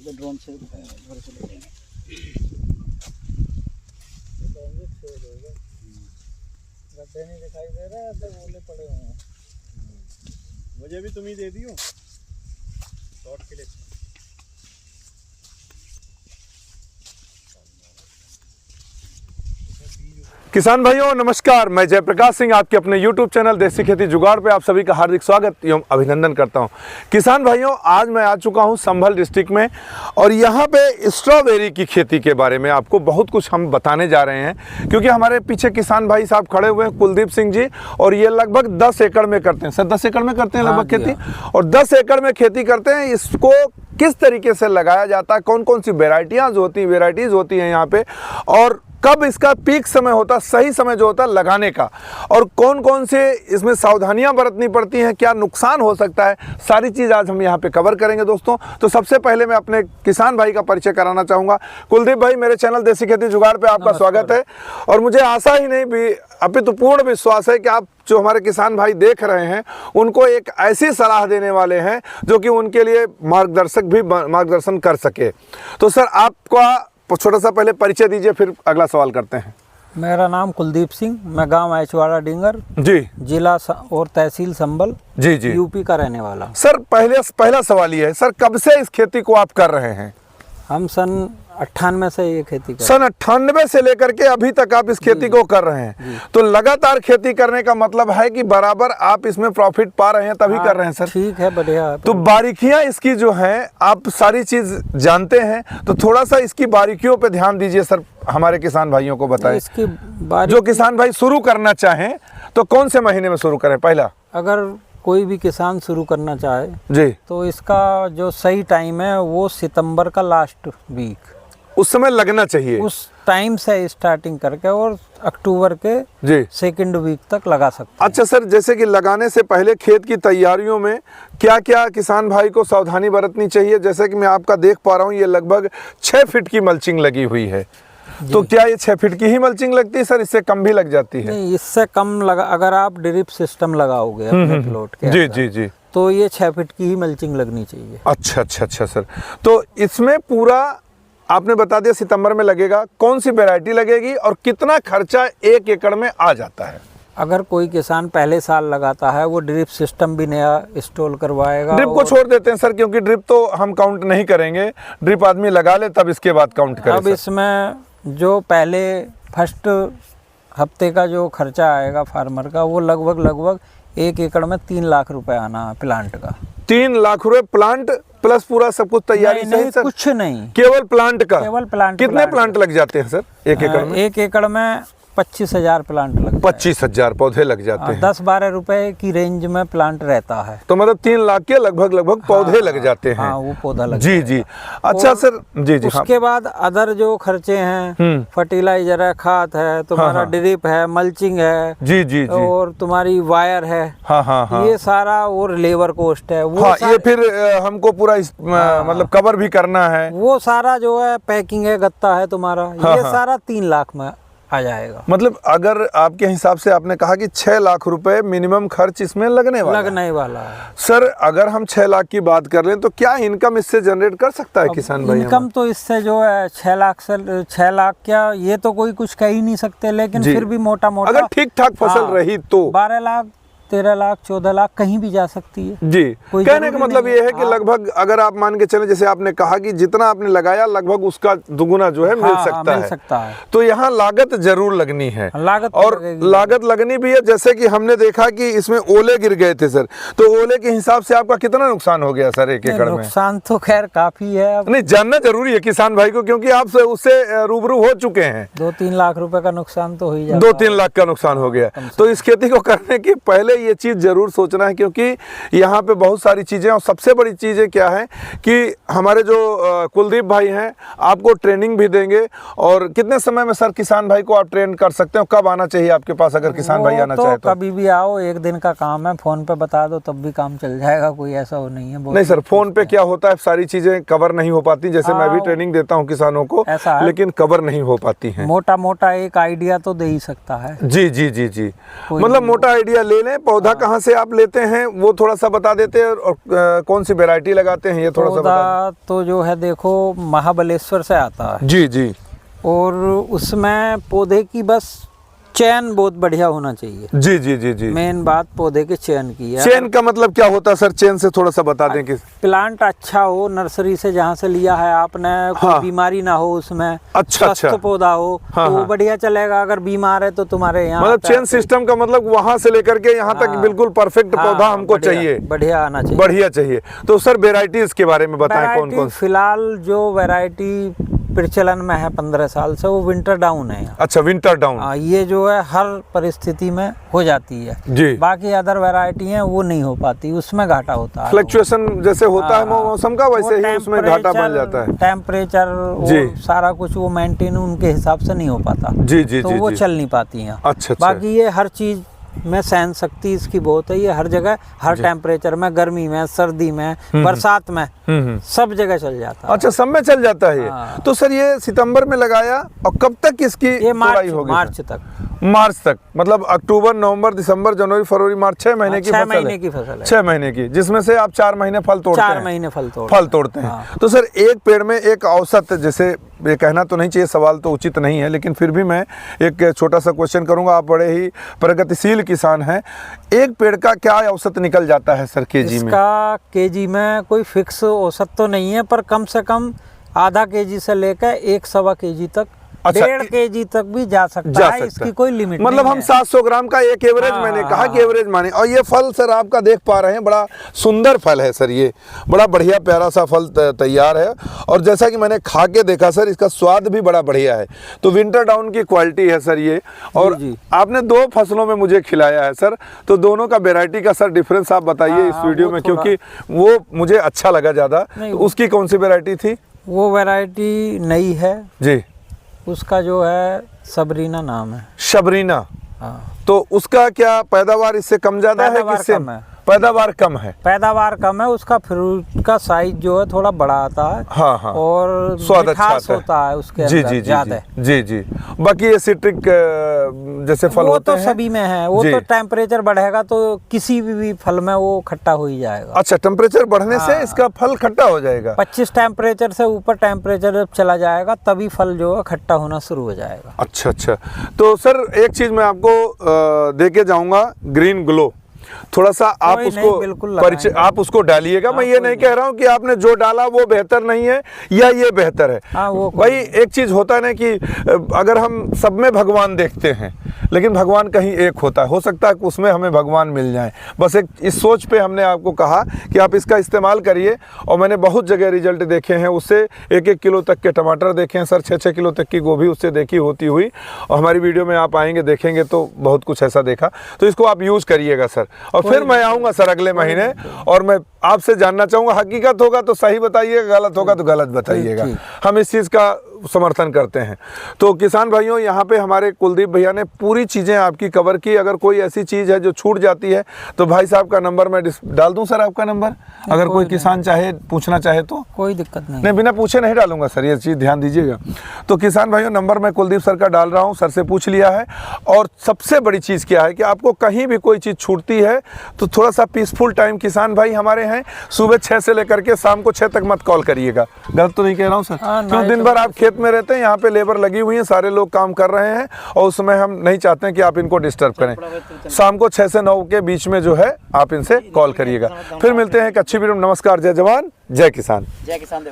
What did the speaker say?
इधर ड्रोन से घर से ले जाएंगे। गड्ढे नहीं दिखाई दे रहे हैं, तो ओले पड़े हुए हैं। मुझे भी तुम ही दे दियो शॉट के लिए। किसान भाइयों नमस्कार, मैं जयप्रकाश सिंह आपके अपने YouTube चैनल देसी खेती जुगाड़ पे आप सभी का हार्दिक स्वागत एवं अभिनंदन करता हूं। किसान भाइयों, आज मैं आ चुका हूं संभल डिस्ट्रिक्ट में और यहां पे स्ट्रॉबेरी की खेती के बारे में आपको बहुत कुछ हम बताने जा रहे हैं, क्योंकि हमारे पीछे किसान भाई साहब खड़े हुए हैं कुलदीप सिंह जी, और ये लगभग 10 एकड़ में करते हैं। सर 10 एकड़ में करते हैं लगभग खेती, और 10 एकड़ में खेती करते हैं। इसको किस तरीके से लगाया जाता है, कौन कौन सी वेराइटीज़ होती हैं यहाँ पे, और कब इसका पीक समय होता है, सही समय जो होता है लगाने का, और कौन कौन से इसमें सावधानियां बरतनी पड़ती हैं, क्या नुकसान हो सकता है, सारी चीज़ आज हम यहाँ पे कवर करेंगे दोस्तों। तो सबसे पहले मैं अपने किसान भाई का परिचय कराना चाहूँगा। कुलदीप भाई, मेरे चैनल देसी खेती जुगाड़ पे आपका स्वागत है, और मुझे आशा ही नहीं भी अपितु पूर्ण विश्वास है कि आप जो हमारे किसान भाई देख रहे हैं उनको एक ऐसी सलाह देने वाले हैं जो कि उनके लिए मार्गदर्शन कर सके। तो सर आपका छोटा सा पहले परिचय दीजिए, फिर अगला सवाल करते हैं। मेरा नाम कुलदीप सिंह, मैं गांव ऐचवाड़ा डिंगर जी, जिला और तहसील संभल जी जी, यूपी का रहने वाला। सर पहला सवाल ये है, सर कब से इस खेती को आप कर रहे हैं? हम सन 98 से ये खेती कर सन 98 से लेकर के अभी तक आप इस खेती को कर रहे हैं, तो लगातार खेती करने का मतलब है कि बराबर आप इसमें प्रॉफिट पा रहे हैं, तभी कर रहे हैं सर। ठीक है, बढ़िया। तो बारीकियां इसकी जो हैं, आप सारी चीज जानते हैं, तो थोड़ा सा इसकी बारीकियों पे ध्यान दीजिए सर, हमारे किसान भाइयों को बताएं। इसकी जो किसान भाई शुरू करना चाहें तो कौन से महीने में शुरू करें? पहला, अगर कोई भी किसान शुरू करना चाहे जी, तो इसका जो सही टाइम है वो सितंबर का लास्ट वीक, उस समय लगना चाहिए। उस टाइम से स्टार्टिंग करके और अक्टूबर के जी, सेकंड वीक तक लगा सकते हैं। अच्छा सर, जैसे कि लगाने से पहले खेत की तैयारियों में क्या क्या किसान भाई को सावधानी बरतनी चाहिए? जैसे कि मैं आपका देख पा रहा हूँ, ये लगभग 6 फीट की मल्चिंग लगी हुई है, तो क्या ये 6 फीट की ही मल्चिंग लगती है सर, इससे कम भी लग जाती है? नहीं, इससे कम लगा। अगर आप ड्रिप सिस्टम लगाओगे अपने प्लॉट के जी अंदर, जी जी, तो ये 6 फीट की ही मल्चिंग लगनी चाहिए। अच्छा अच्छा अच्छा सर, तो इसमें पूरा आपने बता दिया सितंबर में लगेगा। कौन सी वैरायटी लगेगी और कितना खर्चा 1 एकड़ में आ जाता है? अगर कोई किसान पहले साल लगाता है वो ड्रिप सिस्टम भी नया इंस्टॉल करवाएगा। ड्रिप को छोड़ देते हैं सर, क्योंकि ड्रिप तो हम काउंट नहीं करेंगे, ड्रिप आदमी लगा ले तब इसके बाद काउंट करें। अब इसमें जो पहले फर्स्ट हफ्ते का जो खर्चा आएगा फार्मर का, वो लगभग 1 एकड़ में 3 लाख रुपए आना है प्लांट का। 3 लाख रुपए प्लांट प्लस पूरा सब कुछ तैयारी? नहीं, सर कुछ नहीं, केवल प्लांट का? केवल प्लांट। कितने प्लांट लग जाते हैं सर 1 एकड़ में? 1 एकड़ में 25,000 प्लांट लगते हैं। 25,000 पौधे लग जाते हैं। 10-12 रुपए की रेंज में प्लांट रहता है, तो मतलब 3 लाख के लगभग पौधे लग जाते हैं। हाँ, वो पौधा लग जी जी, अच्छा सर, जी जी। उसके बाद अदर जो खर्चे हैं, फर्टिलाइजर है, खाद है, तुम्हारा ड्रिप है, मल्चिंग है, जी जी जी, और तुम्हारी वायर है, हाँ हाँ हाँ, ये सारा, और लेबर कॉस्ट है वो, हाँ, ये फिर हमको पूरा मतलब कवर भी करना है, वो सारा जो है, पैकिंग है, गत्ता है तुम्हारा, ये सारा 3 लाख में आ जाएगा। मतलब अगर आपके हिसाब से आपने कहा कि 6 लाख रुपए मिनिमम खर्च इसमें लगने वाला है। सर अगर हम 6 लाख की बात कर लें तो क्या इनकम इससे जनरेट कर सकता है किसान भाई? इनकम तो इससे जो है 6 लाख क्या, ये तो कोई कुछ कह ही नहीं सकते, लेकिन फिर भी मोटा अगर ठीक ठाक फसल रही तो 12 लाख 13 लाख 14 लाख कहीं भी जा सकती है जी। कहने का मतलब ये है कि लगभग अगर आप मान के चले, जैसे आपने कहा कि जितना आपने लगाया लगभग उसका दुगुना जो है मिल सकता है। तो यहाँ लागत जरूर लगनी है, लागत लगनी भी है। जैसे कि हमने देखा कि इसमें ओले गिर गए थे सर, तो ओले के हिसाब से आपका कितना नुकसान हो गया सर 1 एकड़ में? नुकसान तो खैर काफी है। नहीं, जानना जरूरी है किसान भाई को, क्योंकि आप उससे रूबरू हो चुके हैं। 2-3 लाख रुपए का नुकसान तो हो ही जाता है। 2-3 लाख का नुकसान हो गया। तो इस खेती को करने की पहले ये चीज जरूर सोचना है, क्योंकि यहाँ पे बहुत सारी चीजें, और सबसे बड़ी चीजें क्या है कि हमारे जो कुलदीप भाई हैं आपको ट्रेनिंग भी देंगे। और कितने समय में सर किसान भाई को आप ट्रेन कर सकते हो? कब आना चाहिए आपके पास अगर किसान भाई आना चाहे तो? कभी भी आओ, 1 दिन का काम है, फोन पे बता दो तब भी काम चल जाएगा, कोई ऐसा वो नहीं है। नहीं सर, फोन पे क्या होता है, सारी चीजें कवर नहीं हो पाती। जैसे मैं भी ट्रेनिंग देता हूँ किसानों को, लेकिन कवर नहीं हो पाती है। मोटा मोटा एक आइडिया तो दे ही सकता है। जी जी जी जी, मतलब मोटा आइडिया ले लें, पौधा कहाँ से आप लेते हैं वो थोड़ा सा बता देते हैं, और कौन सी वैरायटी लगाते हैं ये थोड़ा सा बता पौधा तो जो है देखो महाबलेश्वर से आता है। जी जी और उसमें पौधे की बस चयन बहुत बढ़िया होना चाहिए। जी जी जी जी। मेन बात पौधे के चयन की है। चेन का मतलब क्या होता है सर? चेन से थोड़ा सा बता दें कि प्लांट अच्छा हो, नर्सरी से जहाँ से लिया है आपने, कोई बीमारी ना हो उसमें, अच्छा स्वस्थ पौधा हो तो वो बढ़िया चलेगा। अगर बीमार है तो तुम्हारे यहाँ मतलब चेन सिस्टम का मतलब वहां से लेकर के यहाँ तक बिल्कुल परफेक्ट पौधा हमको चाहिए, बढ़िया आना चाहिए, बढ़िया चाहिए। तो सर वेराइटीज के बारे में बताएं कौन कौन? फिलहाल जो वैरायटी प्रचलन में है 15 साल से, वो विंटर डाउन है। अच्छा, विंटर डाउन। ये जो है हर परिस्थिति में हो जाती है जी। बाकी अदर वैरायटी हैं वो नहीं हो पाती, उसमें घाटा होता है। फ्लक्चुएशन जैसे होता है मौसम का, वैसे ही उसमें घाटा बन जाता है। टेम्परेचर सारा कुछ वो मेंटेन उनके हिसाब से नहीं हो पाता। जी जी तो जी, वो जी। चल नहीं पाती हैं। अच्छा। बाकी ये हर चीज में सहन शक्ति इसकी बहुत है। ये हर जगह, हर टेम्परेचर में, गर्मी में, सर्दी में, बरसात में, सब जगह चल जाता है। अच्छा, सब में चल जाता है ये। तो सर ये सितंबर में लगाया और कब तक इसकी ये मार्च तक? मार्च तक, मतलब अक्टूबर, नवंबर, दिसंबर, जनवरी, फरवरी, मार्च 6 महीने की फसल है। 6 महीने की फसल है। 6 महीने की, जिसमें से आप 4 महीने फल तोड़ते हैं। 4 महीने फल तोड़ते हैं। तो सर एक पेड़ में एक औसत, जैसे ये कहना तो नहीं चाहिए, सवाल तो उचित नहीं है, लेकिन फिर भी मैं एक छोटा सा क्वेश्चन करूंगा। आप बड़े ही प्रगतिशील किसान हैं। एक पेड़ का क्या औसत निकल जाता है सर केजी में? इसका केजी में कोई फिक्स औसत तो नहीं है, पर कम से कम आधा केजी से लेकर 1-1.25 केजी तक, 1.5 केजी तक भी जा सकता है। इसकी कोई लिमिट मतलब नहीं हम है। 700 ग्राम का एक एवरेज, मैंने कहा कि एवरेज माने। और ये फल सर आपका देख पा रहे हैं, बड़ा सुंदर फल है सर, ये बड़ा बढ़िया प्यारा सा फल तैयार है। और जैसा कि मैंने खा के देखा सर, इसका स्वाद भी बड़ा बढ़िया है। तो विंटर डाउन की क्वालिटी है सर ये। और आपने 2 फसलों में मुझे खिलाया है सर, तो दोनों का वेराइटी का सर डिफरेंस आप बताइए इस वीडियो में, क्योंकि वो मुझे अच्छा लगा ज़्यादा। तो उसकी कौन सी वेराइटी थी? वो वेराइटी नई है जी, उसका जो है सबरीना नाम है। शबरीना। तो उसका क्या पैदावार इससे कम ज्यादा है? किससे? पैदावार कम है। पैदावार कम है। उसका फ्रूट का साइज जो है थोड़ा बड़ा आता है। हाँ हाँ। और स्वाद अच्छा होता है उसके जी अंदर जी ज्यादा। जी जी। बाकी ये सिट्रिक जैसे फल वो होते तो हैं, सभी में है। वो तो टेम्परेचर बढ़ेगा तो किसी भी फल में वो खट्टा हो ही जाएगा। अच्छा, टेम्परेचर बढ़ने से इसका फल खट्टा हो जाएगा? 25 टेम्परेचर से ऊपर टेम्परेचर जब चला जाएगा तभी फल जो है खट्टा होना शुरू हो जाएगा। अच्छा अच्छा। तो सर एक चीज मैं आपको दे के जाऊंगा, ग्रीन ग्लो। थोड़ा सा आप उसको आप उसको डालिएगा। मैं ये नहीं कह रहा हूँ कि आपने जो डाला वो बेहतर नहीं है या ये बेहतर है। भाई एक चीज होता है ना कि अगर हम सब में भगवान देखते हैं, लेकिन भगवान कहीं एक होता है, हो सकता है कि उसमें हमें भगवान मिल जाए। बस एक इस सोच पे हमने आपको कहा कि आप इसका इस्तेमाल करिए। और मैंने बहुत जगह रिजल्ट देखे हैं उससे। 1-1 किलो तक के टमाटर देखे हैं सर, 6-6 किलो तक की गोभी उससे देखी होती हुई। और हमारी वीडियो में आप आएंगे देखेंगे तो बहुत कुछ ऐसा देखा। तो इसको आप यूज़ करिएगा सर। और फिर मैं आऊँगा सर अगले महीने, और मैं आपसे जानना चाहूँगा, हकीकत होगा तो सही बताइएगा, गलत होगा तो गलत बताइएगा। हम इस चीज़ का समर्थन करते हैं। तो किसान भाइयों, यहाँ पे हमारे कुलदीप भैया ने पूरी चीज़ें आपकी कवर की। अगर कोई ऐसी चीज़ है जो छूट जाती है तो भाई साहब का नंबर मैं डाल दूं सर, आपका नंबर, अगर कोई किसान चाहे पूछना चाहे तो? कोई दिक्कत नहीं। नहीं, बिना पूछे नहीं डालूंगा सर, ये चीज़ ध्यान दीजिएगा। तो किसान भाइयों, नंबर मैं कुलदीप सर का डाल रहा हूँ, सर से पूछ लिया है। और सबसे बड़ी चीज़ क्या है कि आपको कहीं भी कोई चीज़ छूटती है तो थोड़ा सा पीसफुल टाइम किसान भाई हमारे हैं, सुबह 6 से लेकर के शाम को 6 तक मत कॉल करिएगा। गलत तो नहीं कह रहा हूँ सर? क्यों, दिन भर आप खेत में रहते हैं, यहाँ पे लेबर लगी हुई है, सारे लोग काम कर रहे हैं, और उसमें हम नहीं चाहते हैं कि आप इनको डिस्टर्ब करें। शाम को 6 से 9 के बीच में जो है आप इनसे कॉल करिएगा। फिर मिलते हैं एक अच्छी वीडियो में। नमस्कार, जय जवान, जय किसान। जय किसान।